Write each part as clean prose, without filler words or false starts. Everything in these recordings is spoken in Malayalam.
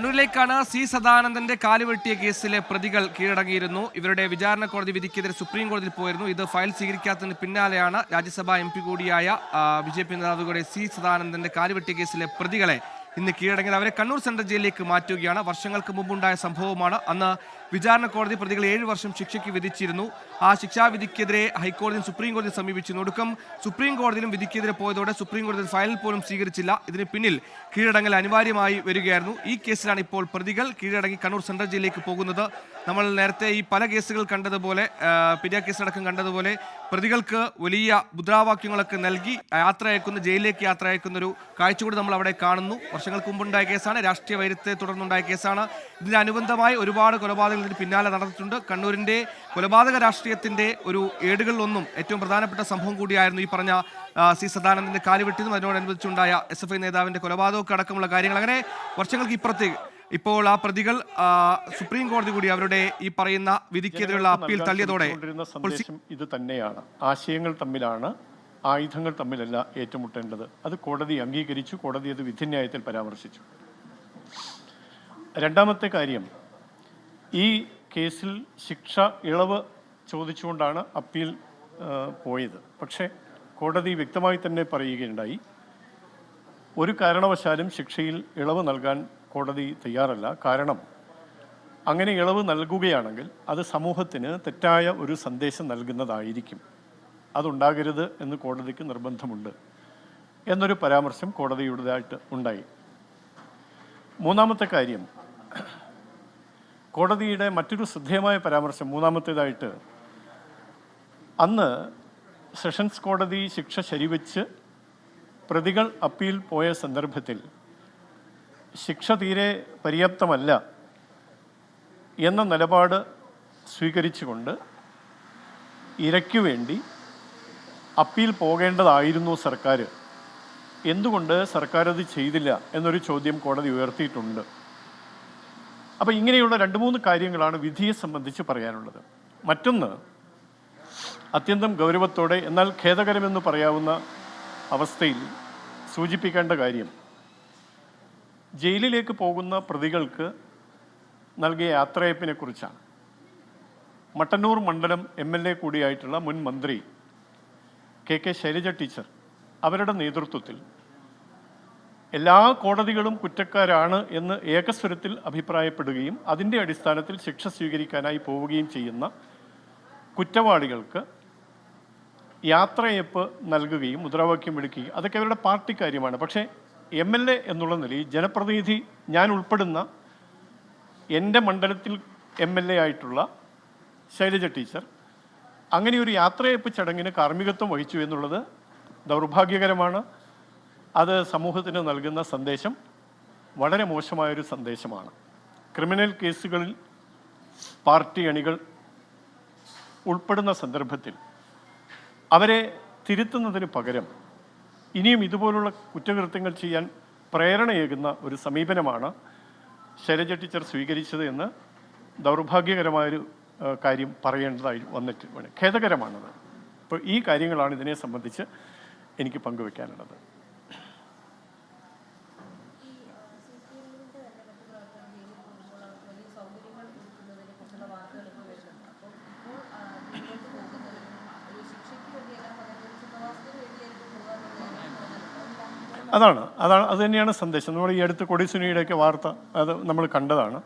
കണ്ണൂരിലേക്കാണ് സി സദാനന്ദന്റെ കാലുവെട്ടിയ കേസിലെ പ്രതികൾ കീഴടങ്ങിയിരുന്നു. ഇവരുടെ വിചാരണ കോടതി വിധിക്കെതിരെ സുപ്രീം കോടതിയിൽ പോയിരുന്നു. ഇത് ഫയൽ സ്വീകരിക്കാത്തതിന് പിന്നാലെയാണ് രാജ്യസഭാ MP കൂടിയായ BJP നേതാവ് കൂടെ സി സദാനന്ദന്റെ കാലുവെട്ടിയ കേസിലെ പ്രതികളെ ഇന്ന് കീഴടങ്ങിയത്. അവരെ കണ്ണൂർ സെൻട്രൽ ജയിലിലേക്ക് മാറ്റുകയാണ്. വർഷങ്ങൾക്ക് മുമ്പുണ്ടായ സംഭവമാണ്. അന്ന് വിചാരണ കോടതി പ്രതികളെ 7 വർഷം ശിക്ഷയ്ക്ക് വിധിച്ചിരുന്നു. ആ ശിക്ഷാവിധിക്കെതിരെ ഹൈക്കോടതിയും സുപ്രീം കോടതി സമീപിച്ചിരുന്നു. ഒടുക്കം സുപ്രീം കോടതിയിലും വിധിക്കെതിരെ പോയതോടെ സുപ്രീം കോടതി ഫയൽ പോലും സ്വീകരിച്ചില്ല. ഇതിന് പിന്നിൽ കീഴടങ്ങൽ അനിവാര്യമായി വരികയായിരുന്നു. ഈ കേസിലാണ് ഇപ്പോൾ പ്രതികൾ കീഴടങ്ങി കണ്ണൂർ സെൻട്രൽ ജയിലിലേക്ക് പോകുന്നത്. നമ്മൾ നേരത്തെ ഈ പല കേസുകൾ കണ്ടതുപോലെ, പെരിയ കേസിലടക്കം കണ്ടതുപോലെ പ്രതികൾക്ക് വലിയ മുദ്രാവാക്യങ്ങളൊക്കെ നൽകി ജയിലിലേക്ക് യാത്ര അയക്കുന്ന ഒരു കാഴ്ച കൂടി നമ്മൾ അവിടെ കാണുന്നു. വർഷങ്ങൾക്ക് മുമ്പുണ്ടായ കേസാണ്. രാഷ്ട്രീയ വൈരത്തെ തുടർന്നുണ്ടായ കേസാണ്. ഇതിനനുബന്ധമായി ഒരുപാട് കൊലപാതകങ്ങൾ ഇതിന് പിന്നാലെ നടന്നിട്ടുണ്ട്. കണ്ണൂരിന്റെ കൊലപാതക രാഷ്ട്രീയത്തിന്റെ ഒരു ഏടുകളിലൊന്നും ഏറ്റവും പ്രധാനപ്പെട്ട സംഭവം കൂടിയായിരുന്നു ഈ പറഞ്ഞ സി സദാനന്ദന്റെ കാലുവെട്ടിയതും അതിനോടനുബന്ധിച്ചുണ്ടായ SFI നേതാവിന്റെ കൊലപാതകമൊക്കെ അടക്കമുള്ള കാര്യങ്ങൾ. അങ്ങനെ വർഷങ്ങൾക്ക് ഇപ്പുറത്തേക്ക് ഇപ്പോൾ ആ പ്രതികൾ സുപ്രീം കോടതി കൂടി അവരുടെ ഈ പറയുന്ന വിധിക്കെതിരെയുള്ള അപ്പീൽ തള്ളിയതോടെ ഇത് തന്നെയാണ്. ആശയങ്ങൾ തമ്മിലാണ്, ആയുധങ്ങൾ തമ്മിലല്ല ഏറ്റുമുട്ടേണ്ടത്. അത് കോടതി അംഗീകരിച്ചു. കോടതി അത് വിധിന്യായത്തിൽ പരാമർശിച്ചു. രണ്ടാമത്തെ കാര്യം, ഈ കേസിൽ ശിക്ഷ ഇളവ് ചോദിച്ചുകൊണ്ടാണ് അപ്പീൽ പോയത്. പക്ഷേ കോടതി വ്യക്തമായി തന്നെ പറയുകയുണ്ടായി, ഒരു കാരണവശാലും ശിക്ഷയിൽ ഇളവ് നൽകാൻ കോടതി തയ്യാറല്ല. കാരണം അങ്ങനെ ഇളവ് നൽകുകയാണെങ്കിൽ അത് സമൂഹത്തിന് തെറ്റായ ഒരു സന്ദേശം നൽകുന്നതായിരിക്കും. അതുണ്ടാകരുത് എന്ന് കോടതിക്ക് നിർബന്ധമുണ്ട് എന്നൊരു പരാമർശം കോടതിയുടേതായിട്ട് ഉണ്ടായി. മൂന്നാമത്തെ കാര്യം, കോടതിയുടെ മറ്റൊരു ശ്രദ്ധേയമായ പരാമർശം മൂന്നാമത്തേതായിട്ട്, അന്ന് സെഷൻസ് കോടതി ശിക്ഷ ശരിവെച്ച് പ്രതികൾ അപ്പീൽ പോയ സന്ദർഭത്തിൽ ശിക്ഷ തീരെ പര്യാപ്തമല്ല എന്ന നിലപാട് സ്വീകരിച്ചുകൊണ്ട് ഇരയ്ക്കു വേണ്ടി അപ്പീൽ പോകേണ്ടതായിരുന്നു സർക്കാർ. എന്തുകൊണ്ട് സർക്കാർ അത് ചെയ്തില്ല എന്നൊരു ചോദ്യം കോടതി ഉയർത്തിയിട്ടുണ്ട്. അപ്പോൾ ഇങ്ങനെയുള്ള 2-3 കാര്യങ്ങളാണ് വിധിയെ സംബന്ധിച്ച് പറയാനുള്ളത്. മറ്റൊന്ന്, അത്യന്തം ഗൗരവത്തോടെ എന്നാൽ ഖേദകരമെന്ന് പറയാവുന്ന അവസ്ഥയിൽ സൂചിപ്പിക്കേണ്ട കാര്യം, ജയിലിലേക്ക് പോകുന്ന പ്രതികൾക്ക് നൽകിയ യാത്രയപ്പിനെ കുറിച്ചാണ്. മട്ടന്നൂർ മണ്ഡലം MLA കൂടിയായിട്ടുള്ള മുൻ മന്ത്രി KK ശൈലജ ടീച്ചർ അവരുടെ നേതൃത്വത്തിൽ എല്ലാ കോടതികളും കുറ്റക്കാരാണ് എന്ന് ഏകസ്വരത്തിൽ അഭിപ്രായപ്പെടുകയും അതിൻ്റെ അടിസ്ഥാനത്തിൽ ശിക്ഷ സ്വീകരിക്കാനായി പോവുകയും ചെയ്യുന്ന കുറ്റവാളികൾക്ക് യാത്രയപ്പ് നൽകുകയും മുദ്രാവാക്യം വിളിക്കുകയും അതൊക്കെ അവരുടെ പാർട്ടി കാര്യമാണ്. പക്ഷേ MLA എന്നുള്ള നിലയിൽ ജനപ്രതിനിധി ഞാൻ ഉൾപ്പെടുന്ന എൻ്റെ മണ്ഡലത്തിൽ MLA ആയിട്ടുള്ള ശൈലജ ടീച്ചർ അങ്ങനെ ഒരു യാത്രയപ്പ് ചടങ്ങിന് കാർമ്മികത്വം വഹിച്ചു എന്നുള്ളത് ദൗർഭാഗ്യകരമാണ്. അത് സമൂഹത്തിന് നൽകുന്ന സന്ദേശം വളരെ മോശമായൊരു സന്ദേശമാണ്. ക്രിമിനൽ കേസുകളിൽ പാർട്ടി അണികൾ ഉൾപ്പെടുന്ന സന്ദർഭത്തിൽ അവരെ തിരുത്തുന്നതിന് പകരം ഇനിയും ഇതുപോലുള്ള കുറ്റകൃത്യങ്ങൾ ചെയ്യാൻ പ്രേരണയേകുന്ന ഒരു സമീപനമാണ് ശൈലജ ടീച്ചർ സ്വീകരിച്ചത് എന്ന് ദൗർഭാഗ്യകരമായൊരു കാര്യം പറയേണ്ടതായി വന്നിട്ട് വേണം. ഖേദകരമാണത്. അപ്പോൾ ഈ കാര്യങ്ങളാണ് ഇതിനെ സംബന്ധിച്ച് എനിക്ക് പങ്കുവെക്കാനുള്ളത്. അത് തന്നെയാണ് സന്ദേശം. നമ്മൾ ഈ അടുത്ത് കൊടിസുനിയുടെയൊക്കെ വാർത്ത അത് നമ്മൾ കണ്ടതാണ്.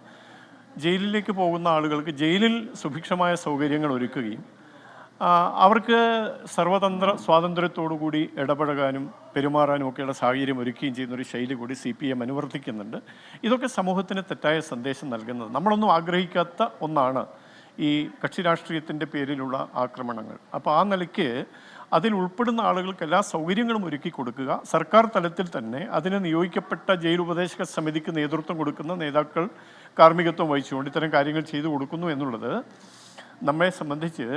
ജയിലിലേക്ക് പോകുന്ന ആളുകൾക്ക് ജയിലിൽ സുഭിക്ഷമായ സൗകര്യങ്ങൾ ഒരുക്കുകയും അവർക്ക് സർവതന്ത്ര സ്വാതന്ത്ര്യത്തോടുകൂടി ഇടപഴകാനും പെരുമാറാനും ഒക്കെയുള്ള സാഹചര്യം ഒരുക്കുകയും ചെയ്യുന്നൊരു ശൈലി കൂടി CPM അനുവർത്തിക്കുന്നുണ്ട്. ഇതൊക്കെ സമൂഹത്തിന് തെറ്റായ സന്ദേശം നൽകുന്നത്. നമ്മളൊന്നും ആഗ്രഹിക്കാത്ത ഒന്നാണ് ഈ കക്ഷി രാഷ്ട്രീയത്തിൻ്റെ പേരിലുള്ള ആക്രമണങ്ങൾ. അപ്പോൾ ആ നിലയ്ക്ക് അതിൽ ഉൾപ്പെടുന്ന ആളുകൾക്ക് എല്ലാ സൗകര്യങ്ങളും ഒരുക്കി കൊടുക്കുക. സർക്കാർ തലത്തിൽ തന്നെ അതിന് നിയോഗിക്കപ്പെട്ട ജയിൽ ഉപദേശക സമിതിക്ക് നേതൃത്വം കൊടുക്കുന്ന നേതാക്കൾ കാർമ്മികത്വം വഹിച്ചുകൊണ്ട് ഇത്തരം കാര്യങ്ങൾ ചെയ്തു കൊടുക്കുന്നു എന്നുള്ളത് നമ്മെ സംബന്ധിച്ച്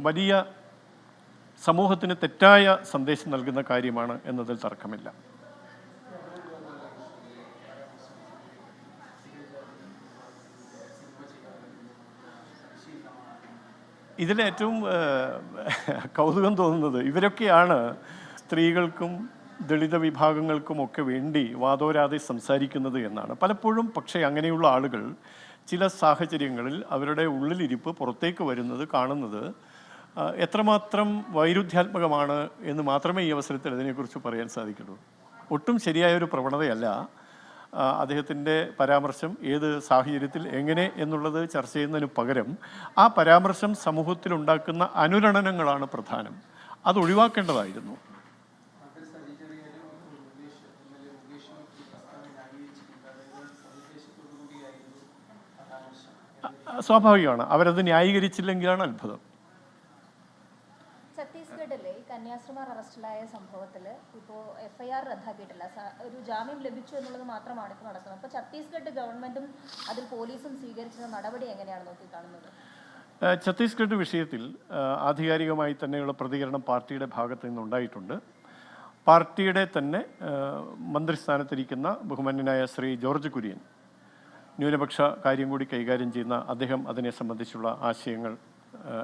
വലിയ സമൂഹത്തിന് തെറ്റായ സന്ദേശം നൽകുന്ന കാര്യമാണ് എന്നതിൽ തർക്കമില്ല. ഇതിലേറ്റവും കൗതുകം തോന്നുന്നത് ഇവരൊക്കെയാണ് സ്ത്രീകൾക്കും ദളിത വിഭാഗങ്ങൾക്കുമൊക്കെ വേണ്ടി വാദോരാതെ സംസാരിക്കുന്നത് എന്നാണ്. പലപ്പോഴും പക്ഷേ അങ്ങനെയുള്ള ആളുകൾ ചില സാഹചര്യങ്ങളിൽ അവരുടെ ഉള്ളിലിരിപ്പ് പുറത്തേക്ക് വരുന്നത് കാണുന്നത് എത്രമാത്രം വൈരുദ്ധ്യാത്മകമാണ് എന്ന് മാത്രമേ ഈ അവസരത്തിൽ അതിനെക്കുറിച്ച് പറയാൻ സാധിക്കുള്ളൂ. ഒട്ടും ശരിയായ ഒരു പ്രവണതയല്ല അദ്ദേഹത്തിൻ്റെ പരാമർശം ഏത് സാഹചര്യത്തിൽ എങ്ങനെ എന്നുള്ളത് ചർച്ച ചെയ്യുന്നതിന് പകരം ആ പരാമർശം സമൂഹത്തിലുണ്ടാക്കുന്ന അനുരണനങ്ങളാണ് പ്രധാനം. അത് ഒഴിവാക്കേണ്ടതായിരുന്നു. സ്വാഭാവികമാണ്. അവരത് ന്യായീകരിച്ചില്ലെങ്കിലാണ് അത്ഭുതം. ഛത്തീസ്ഗഡിലെ കന്യാസ്ത്രീമാർ അറസ്റ്റിലായ സംഭവത്തിൽ ഇപ്പോൾ FIR റദ്ദാക്കിയിട്ടില്ല. ഒരു ജാമ്യം ലഭിച്ചു എന്നുള്ളത് മാത്രമാണ് ഇപ്പോൾ നടക്കുന്നത്. അപ്പോൾ ഛത്തീസ്ഗഡ് ഗവൺമെന്റും അതിൽ പോലീസും സ്വീകരിച്ച നടപടി എങ്ങനെയാണ് നോക്കിക്കാണുന്നത്? ഛത്തീസ്ഗഡ് വിഷയത്തിൽ ആധികാരികമായി തന്നെയുള്ള പ്രതികരണം പാർട്ടിയുടെ ഭാഗത്ത് നിന്നുണ്ടായിട്ടുണ്ട്. പാർട്ടിയുടെ തന്നെ മന്ത്രിസ്ഥാനത്തിരിക്കുന്ന ബഹുമാന്യനായ ശ്രീ ജോർജ് കുര്യൻ, ന്യൂനപക്ഷ കാര്യം കൂടി കൈകാര്യം ചെയ്യുന്ന അദ്ദേഹം അതിനെ സംബന്ധിച്ചുള്ള ആശയങ്ങൾ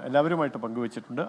എല്ലാവരുമായിട്ട് പങ്കുവച്ചിട്ടുണ്ട്.